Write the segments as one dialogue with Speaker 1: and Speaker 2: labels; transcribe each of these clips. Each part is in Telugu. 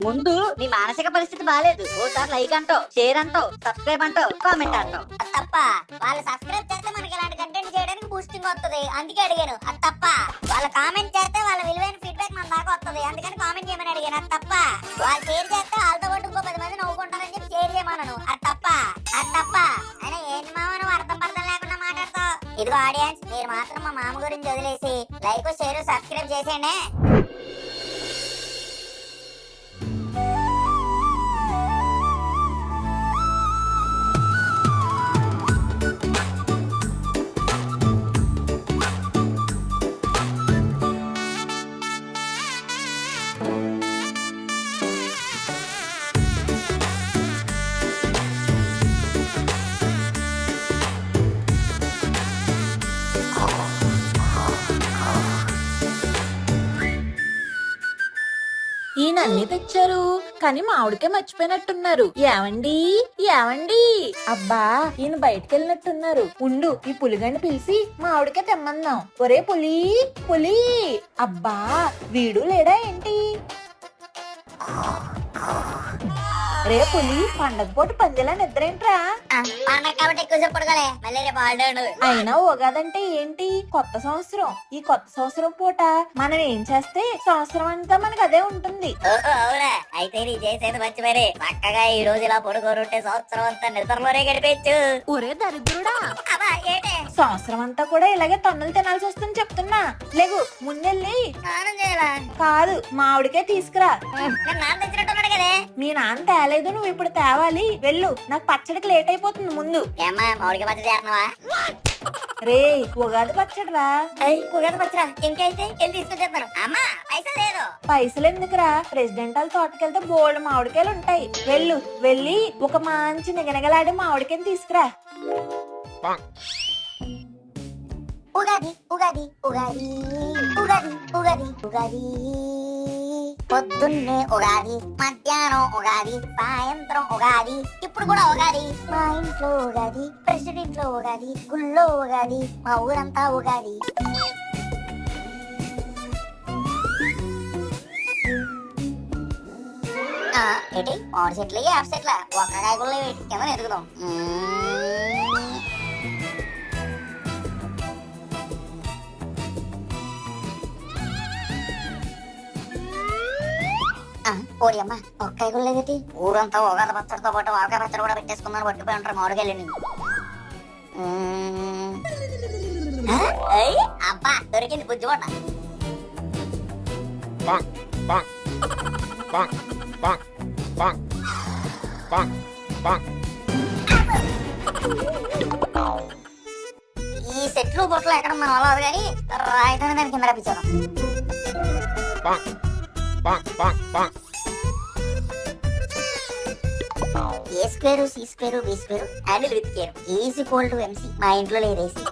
Speaker 1: ముందు నీ మానసిక పరిస్థితి బాగాలేదు. ఓసారి లైక్ అంటావు, షేర్ అంటావు, సబ్స్క్రైబ్ అంటావు, కామెంట్ అంటావు.
Speaker 2: అది తప్ప వాళ్ళు సబ్స్క్రైబ్ చేస్తే మనకి ఇలాంటి కంటెంట్ చేయడానికి బూస్టింగ్ వస్తుంది, అందుకే అడిగాను. అది తప్ప వాళ్ళు కామెంట్ చేస్తే వాళ్ళ విలువైన ఫీడ్బ్యాక్ మన దాకా వస్తుంది, అందుకని కామెంట్ చేయమని అడిగాను. అది తప్ప వాళ్ళు షేర్ చేస్తే వాళ్ళతో పాటు ఇంకో 10 మంది నవ్వుకుంటారని చెప్పి షేర్ చేయమన్నాను. అది తప్ప అయినా ఏంటి మామ నువ్వు అర్థం పర్థం లేకుండా మాట్లాడతావు. ఇదిగో ఆడియన్స్, మీరు మాత్రం మా మామ గురించి వదిలేసి లైక్ షేర్ సబ్స్క్రైబ్ చేసేయండి.
Speaker 3: ఈయన అన్ని తెచ్చారు కానీ మామిడికే మర్చిపోయినట్టున్నారు. ఏవండి అబ్బా ఈయన బయటికి వెళ్ళినట్టున్నారు. ఉండు ఈ పులిగండి పిలిచి మామిడికే తెమ్మందాం. ఒరే పులి అబ్బా వీడు లేడా ఏంటి? రే పులి, పండగ పూట పందిలా నిద్రేంట్రా?
Speaker 2: పండగ కాబట్టి ఎక్కువ చెప్పడుకోలే, మళ్ళీ రేపు ఆడాడు.
Speaker 3: అయినా ఉగాదంటే ఏంటి? కొత్త సంవత్సరం. ఈ కొత్త సంవత్సరం పూట మనం ఏం చేస్తే సంవత్సరం అంతా మనకు అదే ఉంటుంది.
Speaker 2: అవునా, అయితే నీ చేసేది మంచి మరి. చక్కగా ఈ రోజు ఇలా పడుకోరుంటే సంవత్సరం అంతా నిద్రలోనే గడిపేచ్చు.
Speaker 3: ఒరే దరిద్రుడా,
Speaker 2: అబ్బా ఏంటే
Speaker 3: సంవత్సరం అంతా కూడా ఇలాగే తన్నులు తినాల్సి వస్తుంది చెప్తున్నా. లేవు ముందెళ్ళి.
Speaker 2: స్నానం చేయాలా?
Speaker 3: కాదు, మామిడికే తీసుకురా.
Speaker 2: నేను నాన్న తెచ్చినట్టున్నాడు కదే.
Speaker 3: మీ నాన్న తేలేదు, నువ్వు ఇప్పుడు తేవాలి. వెళ్ళు, నాకు పచ్చడికి లేట్ అయిపోతుంది ముందు.
Speaker 2: ఏమ్మా మామిడికి పచ్చడి చేస్తున్నావా?
Speaker 3: రే ఉగాది పచ్చడిరా.
Speaker 2: ఉగాది పచ్చడా? ఇంకైతే వెళ్ళి తీసుకొచ్చేస్తాను. అమ్మా పైసా లేదు.
Speaker 3: పైసలు ఎందుకురా? ప్రెసిడెంట్ వాళ్ళ తోటకెళ్తే బోల్డ్ మామిడికాయలు ఉంటాయి. వెళ్ళు, వెళ్ళి ఒక మంచి నిగనగలాడే మామిడికాయని తీసుకురా.
Speaker 2: ఉగాది ఉగాది ఉగాది ఉగాది ఉగాది ఉగాది. పొద్దున్నే ఉగాది, మధ్యాహ్నం ఉగాది, సాయంత్రం ఉగాది, ఇప్పుడు కూడా ఉగాది. మా ఇంట్లో ఉగాది, ప్రెసిడెంట్ లో ఉగాది, గుళ్ళో ఉగాది, మా ఊరంతా ఉగాది. ఏంటి మామిడి చెట్లు యాప్ చెట్ల ఒక్క కాయగూరలో ఏంటి కింద ఎదుగుదాం. ఓడి అమ్మ ఒక్కాయ కూడా లేదటి. ఊరంతా ఉగాది పచ్చడితో పాటు ఆకాయ పచ్చడి కూడా పెట్టేసుకున్నాను. పట్టుకుపోయి ఉంటారు మామిడికాయలు. అబ్బా దొరికింది బుజ్జిపడ్డ. ఈ చెట్లు బొట్లు ఎక్కడ మన వల్ల కానీ రాయితోనే దాని కింద రప్పించాను. A square, C square, B square, handle with care is equal to MC. మా ఇంట్లో లేదు ఏసీ.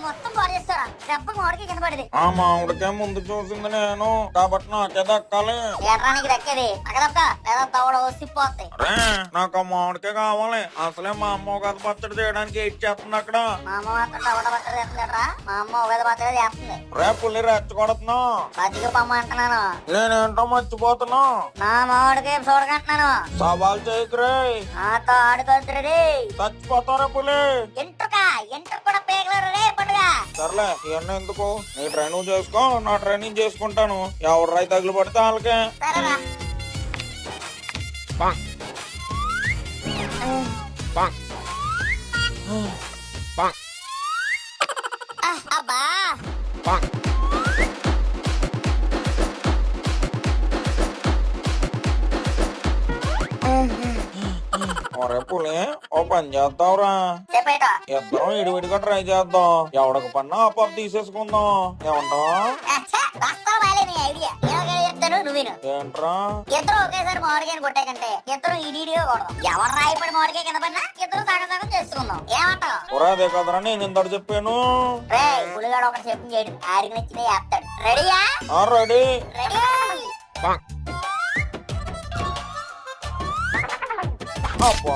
Speaker 2: మొత్తం పాడు చేస్తారా? దెబ్బకు మామిడికి కింద పడింది.
Speaker 4: ఆ మామిడికాయ ముందు చూసింది నేను కాబట్టి నాకే దక్కాలి.
Speaker 2: ఎర్రానికి దక్కేది అక్కడక్క లేదా తవడ వసిపోతాయి.
Speaker 4: నాకు ఆ మామిడికాయ కావాలి. అసలే మా అమ్మ ఒక పచ్చడి చేయడానికి ఏం చేస్తుంది అక్కడ.
Speaker 2: మా అమ్మ మాత్రం తవడ పచ్చడి చేస్తుందట్రా. మా అమ్మ ఉగాది పచ్చడి చేస్తుంది.
Speaker 4: పుల్లి రెచ్చగొడుతున్నా.
Speaker 2: మజ్జిగ పమ్మ అంటున్నాను.
Speaker 4: నేనేంటో మర్చిపోతున్నా.
Speaker 2: నా మామిడికాయ చూడకంటున్నాను.
Speaker 4: సవాల్ చేయకురే.
Speaker 2: నాతో ఆడుకోవద్దురే.
Speaker 4: చచ్చిపోతారా పులి.
Speaker 2: ఎంట్రుక కూడా పేగలరు రే పండుగ.
Speaker 4: సర్లే ఇవన్నీ ఎందుకు, నీ ట్రైనింగ్ చేసుకో, నా ట్రైనింగ్ చేసుకుంటాను. ఎవరు రై తగులు పడితే వాళ్ళకే.
Speaker 2: సరేరా. అబ్బా
Speaker 4: ఒరే పులి, ఓ పని చేద్దాంరా.
Speaker 2: చెప్పేటో
Speaker 4: ఇద్దరం ఇడివిడిగా ట్రై చేద్దాం. ఎవడికి పన్నా ఆ పప్పు తీసేసుకుందాం. ఏమంటావా?
Speaker 2: ఐడియా చెప్తాను నువ్వేను.
Speaker 4: ఏంట్రా
Speaker 2: ఇద్దరు ఒకేసారి మామిడికాయని కొట్టే కంటే ఇద్దరు ఇడియో కొడదాం. ఎవరు రాయపడి మామిడికాయ కింద పడినా ఇద్దరు సగం సగం చేసుకుందాం. ఏమంటావు?
Speaker 4: ఒరే అదే కదరా నేను ఇందరు చెప్పాను.
Speaker 2: రే పులిగాడు ఒకటి చెప్పి చేయడు, ఆడికి నచ్చిన చేస్తాడు. రెడీయా?
Speaker 4: రెడీ.
Speaker 2: రెడీ.
Speaker 4: అబ్బా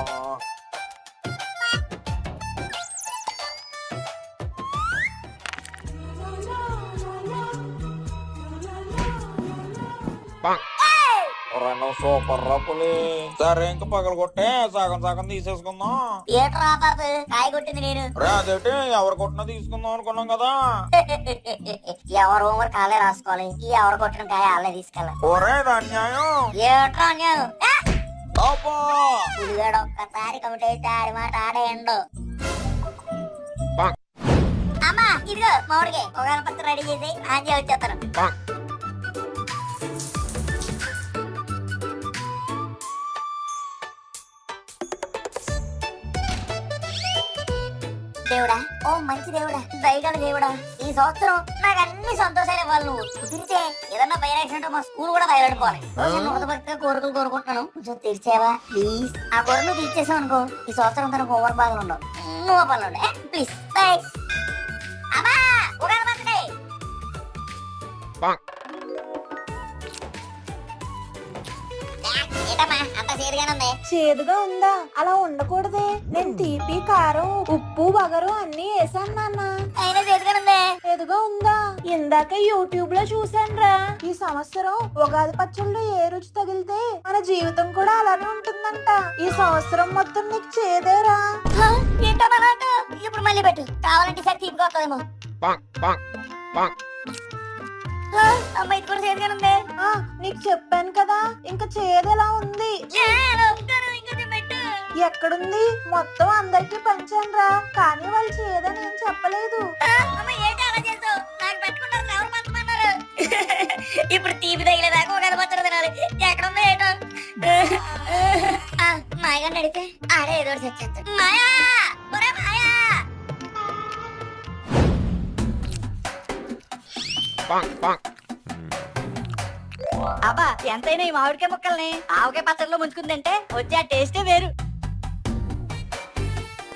Speaker 4: ఫ్రెండ్ సూపర్ రా పులి. సరే ఇంక పగల కొట్టే సగం సగం తీసేసుకుందాం.
Speaker 2: ఏట్రా బాబు కాయ కొట్టింది నేను.
Speaker 4: రే అదేంటి ఎవరు కొట్టినా తీసుకుందాం అనుకున్నాం కదా.
Speaker 2: ఎవరు హోంవర్క్ వాళ్ళే రాసుకోవాలి, ఈ ఎవరు కొట్టిన కాయ వాళ్ళే తీసుకెళ్ళాలి.
Speaker 4: ఒరే ఇది అన్యాయం.
Speaker 2: ఏట్రా అన్యాయం?
Speaker 4: అబ్బా
Speaker 2: పులిగాడు ఒక్కసారి కమిటీ అయితే ఆడి మాట ఆడేయండు. అమ్మా ఇదిగో మామిడికి ఒక పత్రం రెడీ చేసి ఆంజీ వచ్చేస్తాను. దేవుడా, ఓ మంచి దేవుడా, దయగల దేవుడా, ఈ సంవత్సరం నాకు అన్ని సంతోషాలు ఇవ్వాలి. నువ్వు తిరిచే ఏదన్నా బయట మా స్కూల్ కూడా బయలుపోవాలి. భక్తిగా కోరికలు కోరుకుంటున్నాను, కొంచెం తెరిచేవా ప్లీజ్. ఆ కోరికలు తీర్చేసావు అనుకో, ఈ సంవత్సరం తనకు ఓవర్ బాధలు ఉండవు, నువ్వు పనులు ఉండే ప్లీజ్. బై అమ్మా ఉగాది పచ్చడి. ఏంటమ్మా అంత చేదుగానే ఉంది?
Speaker 3: చేదుగా ఉందా? అలా ఉండకూడదే. నేను తీపి కారం ఉప్పు వగరు అన్ని వేసాను నాన్న.
Speaker 2: అయినా చేదుగానే ఉంది.
Speaker 3: చేదుగా ఉందా? ఇందాక యూట్యూబ్ లో చూసానురా. ఈ సంవత్సరం ఉగాది పచ్చళ్ళు ఏ రుచి తగిలితే మన జీవితం కూడా అలానే ఉంటుందంట. ఈ సంవత్సరం మొత్తం నీకు చేదేరా.
Speaker 2: ఏంటమ్మా నాకు ఇప్పుడు మళ్ళీ పెట్టు, కావాలంటే సరే తీపుకొస్తామేమో. అమ్మ ఇది కూడా చేదుగానే ఉంది.
Speaker 3: నీకు చెప్పాను కదా, ఇంకా చేదెలా ఉంది. ఎక్కడుంది? మొత్తం అందరికి పంచానురా, కానీ వాళ్ళు చేదని ఏం చెప్పలేదు.
Speaker 2: ఇప్పుడు తీపి తగిలేదాకా ఒక పచ్చడి తినాలి. ఎక్కడ ఉందో ఏటో మాయగా నడితే ఆడే ఏదో చచ్చేస్తాడు. మాయా ఒరే మాయా.
Speaker 1: అబ్బా ఎంతైనా ఈ మామిడికాయ ముక్కల్ని ఆవకాయ పచ్చడిలో ముంచుకుందంటే వచ్చే ఆ టేస్టే వేరు.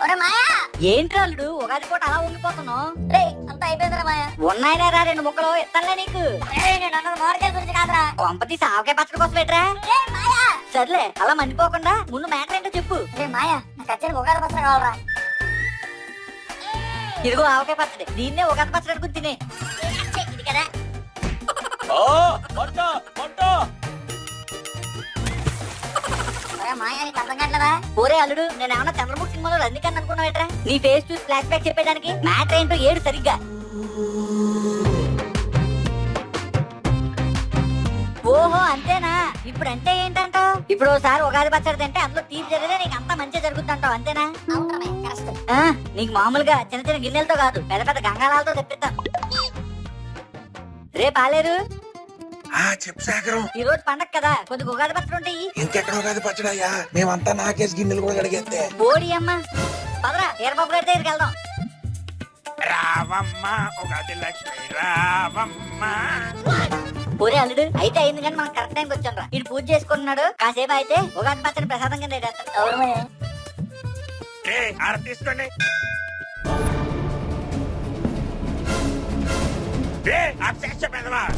Speaker 2: ఒరే మాయా,
Speaker 1: ఏంటి అల్లుడు ఉగాది పూట అలా ఉండిపోతున్నావు?
Speaker 2: రే అంత అయిపోయిందిరా మాయా.
Speaker 1: ఉన్నాయినా రా 2 ముక్కలు ఇస్తానులే నీకు.
Speaker 2: నేను అన్నది మామిడికాయ గురించి కాదురా,
Speaker 1: కొంపతి ఆవకాయ పచ్చడి కోసం పెట్టరా.
Speaker 2: రే మాయా.
Speaker 1: సర్లే అలా మండిపోకుండా ముందు మ్యాటర్ ఏంటో చెప్పు.
Speaker 2: రే మాయా, నాకు వచ్చేది ఉగాది పచ్చడి కావాలరా.
Speaker 1: ఇదిగో ఆవకాయ పచ్చడి, దీన్నే ఉగాది పచ్చడి అనుకుని తినే.
Speaker 2: ఇది కదా మాయా, నీకు అర్థం కావట్లేదా?
Speaker 1: ఒరే అల్లుడు, నేను ఏమన్నా చంద్రముఖి సినిమాలో రజనీకాంత్ అనుకున్నావేట్రా? నీ ఫేస్ చూసి ఫ్లాష్ బ్యాక్ చెప్పేదానికి మ్యాటర్ ఏంటో ఏడు సరిగ్గా. ఓహో అంతేనా? ఇప్పుడు అంటే ఏంటంట? ఇప్పుడు ఒకసారి ఉగాది పచ్చడి తింటే అందులో తీపి జరిగితే నీకు అంతా మంచిగా జరుగుతుంటావు అంతేనా?
Speaker 2: అవునరా మాయా, కరెక్ట్.
Speaker 1: నీకు మామూలుగా చిన్న చిన్న గిన్నెలతో కాదు, పెద్ద పెద్ద గంగాళాలతో తెప్పిస్తాను. రేపు ఆలేరు
Speaker 5: చెప్పు సాగరం.
Speaker 1: ఈ రోజు పండగ కదా, కొద్దిగా ఉగాది పచ్చడి ఉంటాయి.
Speaker 5: ఇంకెక్కడ ఉగాది పచ్చడయ్యా? మేమంతా నాకేసి గిన్నెలు కూడా అడిగేస్తే.
Speaker 1: బోడి అమ్మ పదరా, ఈరబాబు గారి దగ్గరికి వెళ్దాం.
Speaker 5: రావమ్మ ఉగాది లక్ష్మి రావమ్మ.
Speaker 1: ఊరే అల్లుడు అయితే అయింది కానీ మనం కరెక్ట్ టైంకి వచ్చాం రా. ఇటు పూజ చేసుకుంటున్నాడు, కాసేపు అయితే ఉగాది పచ్చడి ప్రసాదం కింద పెట్టేస్తాడు.
Speaker 2: అవును మాయా.
Speaker 5: ఆర తీసుకోండి.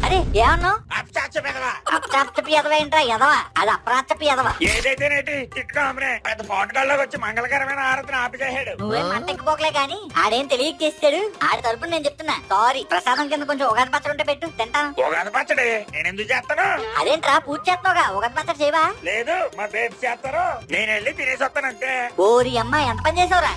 Speaker 1: అరే ఏమన్నావు?
Speaker 5: పెదవా
Speaker 1: అప్రాప్తపి ఎదవా ఏంట్రా ఎదవా? అది అప్రాప్తపి ఎదవా.
Speaker 5: ఏదైతేనేటి తిట్టుకోమరే, పెద్ద ఫోటోల్లోకి వచ్చి మంగళకరమైన ఆరతిని ఆపిచేసాడు.
Speaker 1: నువ్వేం మంటెక్కిపోకలే గాని ఆడేం తెలియక చేస్తాడు. ఆడి తరపున నేను చెప్తున్నా సారీ. ప్రసాదం కింద కొంచెం ఉగాది పచ్చడి ఉంటే పెట్టు, తింటాను.
Speaker 5: ఉగాది పచ్చడి నేను ఎందుకు చేస్తాను?
Speaker 1: అదేంట్రా పూజ చేస్తున్నావుగా, ఉగాది పచ్చడి చేయవా?
Speaker 5: లేదు మా బేబీ చేస్తారు, నేను వెళ్ళి తినేసి వస్తాను అంతే.
Speaker 1: ఓరి అమ్మ ఎంత పని చేసావురా.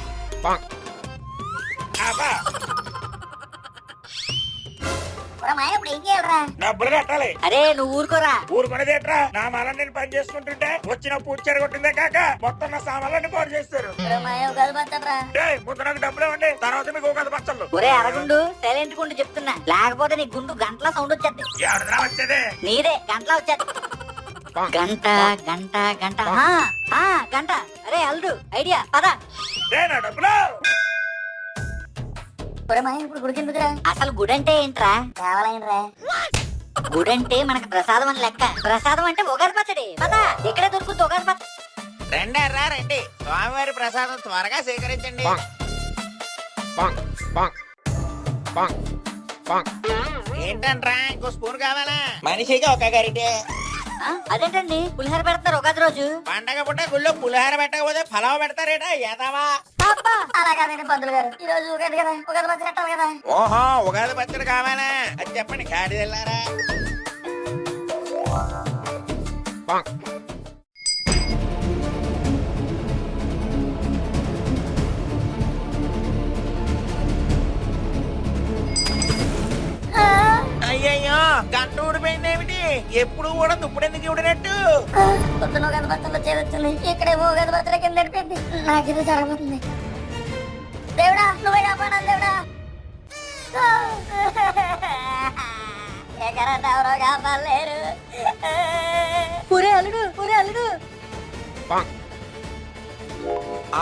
Speaker 2: ఒరే మాయా, ఇప్పుడు ఏం చేయాలరా?
Speaker 5: డబ్బులు కట్టాలి.
Speaker 1: అరే నువ్వు ఊరుకోరా.
Speaker 5: ఊరుకునేదేట్రా, నా మాల నేను పని చేసుకుంటుంటే వచ్చిన పూజ చెడగొట్టిందే కాక మొత్తం నా సామాన్లన్నీ పాడు చేస్తారు.
Speaker 2: ఒరే మాయా, ఉగాది పచ్చడి రా.
Speaker 5: ముందు నాకు డబ్బులు ఇవ్వండి, తర్వాత మీకు ఉగాది పచ్చళ్ళు.
Speaker 1: ఒరే అరగుండు సైలెంట్ గుండు చెప్తున్నా, లేకపోతే నీ గుండు గంటల సౌండ్ వచ్చేది.
Speaker 5: ఎవరిదా వచ్చేది?
Speaker 1: నీదే గంటలా వచ్చేది. గంట గంట గంట గంట. అరే అల్లుడు ఐడియా పదా.
Speaker 5: నా డబ్బులు.
Speaker 2: ఒరే మాయా, ఇప్పుడు గుడికి ఎందుకురా?
Speaker 1: అసలు గుడి అంటే ఏంట్రా?
Speaker 2: కావాలైనరా.
Speaker 1: గుడి అంటే మనకు ప్రసాదం అని లెక్క. ప్రసాదం అంటే ఉగాది పచ్చడి పదా. ఎక్కడే దొరుకుతుంది ఉగాది పచ్చడి?
Speaker 6: రండి రండి, స్వామివారి ప్రసాదం త్వరగా సేకరించండి. ఏంటంట్రా, ఇంకో స్పూన్ కావాలా? మనిషికి ఒక గరిటె.
Speaker 1: అదేంటండి పులిహోర పెడతారు ఉగాది రోజు?
Speaker 6: పండగ పుట్ట గుళ్ళో పులిహార పెట్టకపోతే ఫలావ పెడతారేటా ఎదవా?
Speaker 2: అలా కాదండి పంతులు గారు, ఈ రోజు ఉగాది కదా, ఉగాది పచ్చడి పెట్టాలి కదా.
Speaker 6: ఓహో ఉగాది పచ్చడి కావాలా? అది చెప్పండి, గాడి వెళ్ళారా? అయ్యయ్యో గంట ఊడిపోయిందేమిటి? ఎప్పుడు కూడా దుప్పుడెందుకు ఊడినట్టు?
Speaker 2: పొద్దున ఉగాది పచ్చడిలో చేదొచ్చింది, ఇక్కడేమో ఉగాది పచ్చడి కింద నడిపింది. నాకు ఇది జరగబోతుంది. దేవుడా నువ్వే కాపాడాలి దేవుడా. ఎక్కడ ఎవరో కాపాడలేరు.
Speaker 1: పురే అల్లుడు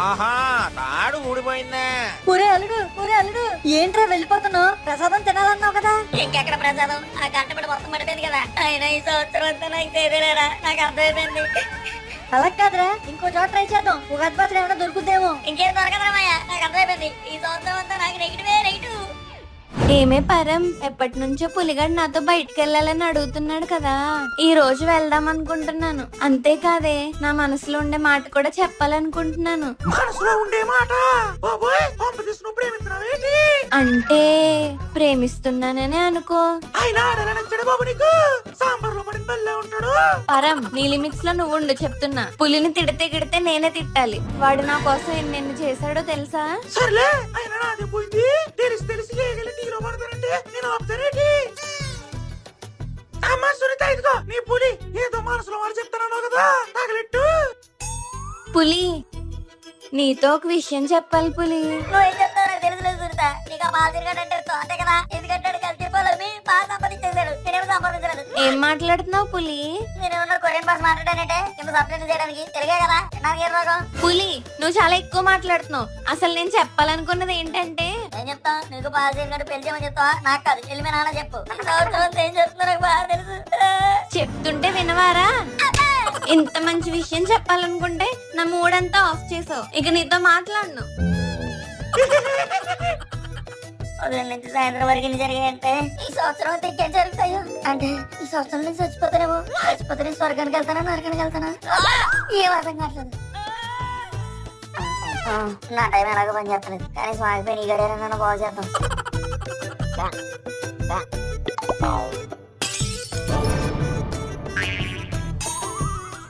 Speaker 6: ఆహా తాడు ఊడిపోయిందా?
Speaker 1: పురే అల్లుడు ఏంట్రా వెళ్ళిపోతున్నావు? ప్రసాదం తినాలన్నావు కదా.
Speaker 2: ఇంకెక్కడ ప్రసాదం? ఆ గంట పడి మొత్తం పడిపోయింది కదా. అయినా ఈ సంవత్సరం అంతా నాకు తెలియలేరా, నాకు అర్థమైపోయింది.
Speaker 1: అలా కాదురా, ఇంకో చోట ట్రై చేద్దాం. ఉగాది పచ్చడి ఏమైనా దొరుకుద్దేమో.
Speaker 2: ఇంకేం దొరకదమ్మయ్య, నాకు అర్థమైపోయింది. ఈ సంవత్సరం అంతా నాకు నెగిటివ్.
Speaker 7: ఏమే పరం, ఎప్పటి నుంచో పులిగాడు నాతో బయటికి వెళ్ళాలని అడుగుతున్నాడు కదా, ఈ రోజు వెళ్దాం అనుకుంటున్నాను. అంతేకాదే నా మనసులో ఉండే మాట కూడా చెప్పాలనుకుంటున్నాను.
Speaker 6: మనసులో ఉండే మాట పంపిస్తున్నావు, ప్రేమిస్తున్నావేంటి?
Speaker 7: అంటే ప్రేమిస్తున్నాననే అనుకో.
Speaker 6: ఆయన ఆడలా నచ్చాడు బాబు నీకు? సాంబార్లో పడిన బెల్లా ఉంటాడు.
Speaker 7: పరం, నీ లిమిట్స్ లో నువ్వు ఉండు చెప్తున్నా. పులిని తిడితే నేనే తిట్టాలి. వాడు నా కోసం ఎన్నెన్ని చేశాడో తెలుసా?
Speaker 6: సర్లే ఆయన నాదే పోయింది. తెలిసి ఏగలి నీలో పడతానంటే నేను ఆపుతానేటి? అమ్మా సునీత, ఇదిగో నీ పులి ఏదో మనసులో వాళ్ళు చెప్తానన్నావు కదా, తగలెట్టు.
Speaker 7: పులి, నీతో ఒక విషయం చెప్పాలి పులి.
Speaker 2: నువ్వేం చెప్తావు నాకు తెలుసులేదు సునీత. నీకు ఆ బాగా తిరగడంటే అంతే కదా. ఎందుకంటే కలిసి పోలేమి బాగా సంపాదించేశాడు, నేనేమో సంపాదించలేదు.
Speaker 7: ఏం మాట్లాడుతున్నావు పులి?
Speaker 2: నేనేమన్నా కొరియన్ భాష మాట్లాడానంటే కింద సబ్జెక్ట్ చేయడానికి తెలుగే కదా. నాకు ఏం రోగం?
Speaker 7: పులి, నువ్వు చాలా ఎక్కువ మాట్లాడుతున్నావు. అసలు నేను చెప్పాలనుకున్నది ఏంటంటే,
Speaker 2: ఏం చెప్తావు? నీకు బాగా తిరగడు పెళ్లి చేయమని చెప్తావా? నాకు కాదు, వెళ్ళి మీ నాన్న చెప్పు. సంవత్సరం ఏం చెప్తున్నా నాకు బాగా తెలుసు.
Speaker 7: చెప్తుంటే వినవారా? ఇంత మంచి విషయం చెప్పాలనుకుంటే నా మూడంతా ఆఫ్ చేసావు. ఇక నీతో మాట్లాడను.
Speaker 2: ఉదయం నుంచి సాయంత్రం వరకు ఎన్ని జరిగాయంటే ఈ సంవత్సరం అయితే ఇంకేం జరుగుతాయో. అంటే ఈ సంవత్సరం నుంచి చచ్చిపోతానేమో. చచ్చిపోతే స్వర్గానికి వెళ్తానా నరకానికి వెళ్తానా ఏం అర్థం కావట్లేదు. నా టైం ఎలాగో పని చేస్తలేదు. కానీ స్వామి నీ గడియారా నన్ను బాగు చేద్దాం.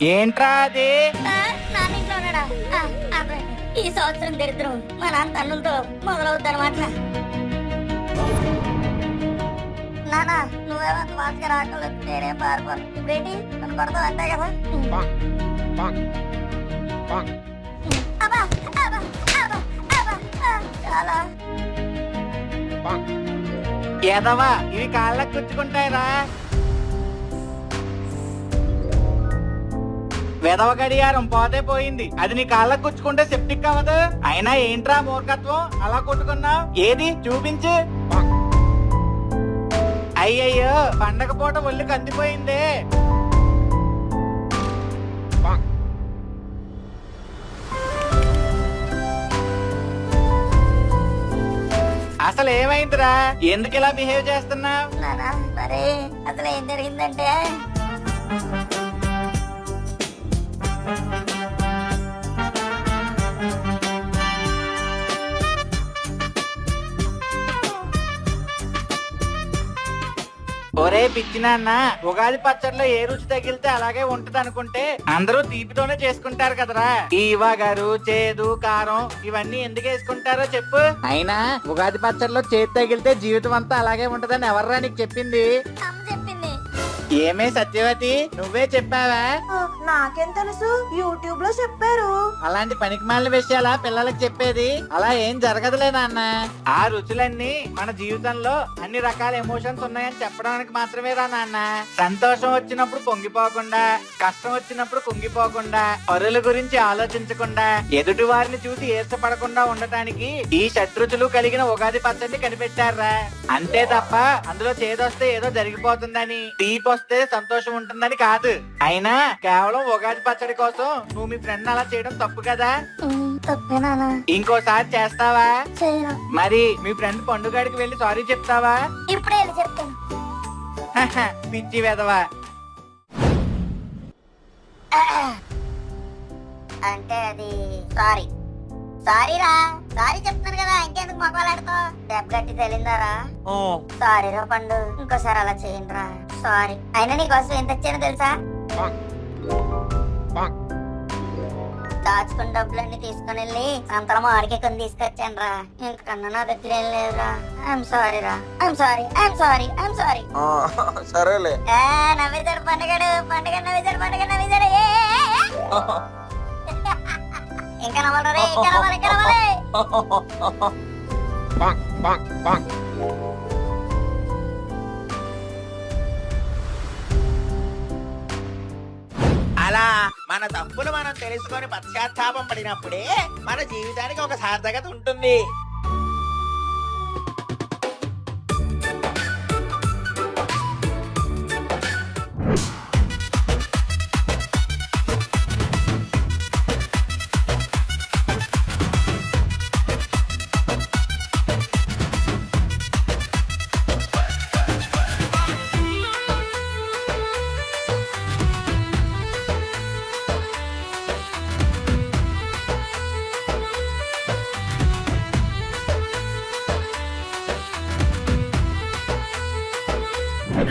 Speaker 6: ఏంట్రా అది?
Speaker 2: నాన్న ఇంట్లో ఉన్నాడా? ఈ సంవత్సరం దరిద్రం మా నాన్న తన్నులతో మొదలవుతానమాట. నాన్న నువ్వేమంత వాసుగా రాకలేదు, నేనేం పారిపోను. ఇప్పుడేంటి నన్ను కొడతావు అంతే కదా. అబ్బా, అబ్బా, అబ్బా, అబ్బా, చాలా
Speaker 6: ఏదవా ఇవి కాళ్ళకు గుచ్చుకుంటాయిరా. వెదవ గడియారం పోతే పోయింది, అది నీ కాళ్ళకు గుచ్చుకుంటే సెప్టిక్ అవ్వదు. అయినా ఏంట్రా మూర్ఖత్వం, అలా కొట్టుకున్నావు? ఏది చూపించు. అయ్యయ్యో పండగ పూట ఒళ్ళు కందిపోయిందే. అసలు ఏమైందిరా, ఎందుకు ఇలా బిహేవ్ చేస్తున్నావు?
Speaker 2: నాన్న మరి అసలు ఏం జరిగిందంటే
Speaker 6: ఒరే పిచ్చి నాన్న, ఉగాది పచ్చడిలో ఏ రుచి తగిలితే అలాగే ఉంటది అనుకుంటే అందరూ తీపితోనే చేసుకుంటారు కదరా. ఈ గారు చేదు కారం ఇవన్నీ ఎందుకు వేసుకుంటారో చెప్పు. అయినా ఉగాది పచ్చడిలో చేదు తగిలితే జీవితం అంతా అలాగే ఉంటదని ఎవర్రా నీకు చెప్పింది?
Speaker 2: అమ్మ చెప్పింది.
Speaker 6: ఏమే సత్యవతి, నువ్వే చెప్పావా?
Speaker 3: నాకేం తెలుసు, యూట్యూబ్ లో చెప్పారు.
Speaker 6: అలాంటి పనికిమాలిన విషయాలా పిల్లలకు చెప్పేది? అలా ఏం జరగదులే నాన్న. ఆ రుచులన్నీ మన జీవితంలో అన్ని రకాల ఎమోషన్స్ ఉన్నాయని చెప్పడానికి మాత్రమే రా నాన్న. సంతోషం వచ్చినప్పుడు పొంగిపోకుండా, కష్టం వచ్చినప్పుడు కుంగిపోకుండా, పరుల గురించి ఆలోచించకుండా, ఎదుటి వారిని చూసి ఏర్చపడకుండా ఉండటానికి ఈ షడ్రుచులు కలిగిన ఉగాది పచ్చడిని కనిపెట్టారా. అంతే తప్ప అందులో చేదొస్తే ఏదో జరిగిపోతుందని, తీపి వస్తే సంతోషం ఉంటుందని కాదు. అయినా కేవలం ఉగాది పచ్చడి కోసం నువ్వు మీ ఫ్రెండ్ అలా చేయడం తప్పు కదా.
Speaker 2: తప్పే నాన్న.
Speaker 6: ఇంకోసారి చేస్తావా?
Speaker 2: చేయను.
Speaker 6: మరి మీ ఫ్రెండ్ పండుగడికి వెళ్ళి సారీ చెప్తావా?
Speaker 2: ఇప్పుడే వెళ్ళి చెప్తాను.
Speaker 6: పిచ్చి వెదవా.
Speaker 2: అంటే అది సారీ రా, సారీ చెప్తాను కదా, ఇంకెందుకు మొక్కలాడుతావు? దెబ్బ గట్టి తెలిందారా? సారీ రా పండు, ఇంకోసారి అలా చేయండి రా. సారీ. అయినా నీకోసం ఎంత వచ్చానో తెలుసా? దాచుకున్న డబ్బులన్నీ తీసుకుని వెళ్ళి సంతలో మామిడికి కొని తీసుకొచ్చాను రా. ఇంకన్నా నా దగ్గర ఏం లేదురా. ఐఎమ్ సారీ రా. I'm sorry.
Speaker 4: సరేలే.
Speaker 2: నవ్వేశాడు పండుగడు. నవ్వేశాడు. ఇంకా నవ్వాలి రే, ఇంకా నవ్వాలి.
Speaker 8: అలా మన తప్పులు మనం తెలుసుకొని పశ్చాత్తాపం పడినప్పుడే మన జీవితానికి ఒక సార్థకత ఉంటుంది.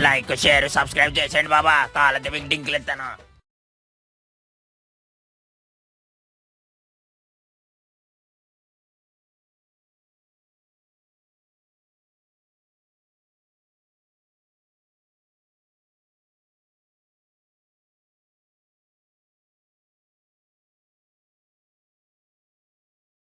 Speaker 5: లైక్ షేర్ సబ్స్క్రైబ్ చేసేయండి బాబా. కాళ్ళకి డింకులు ఎత్తాను.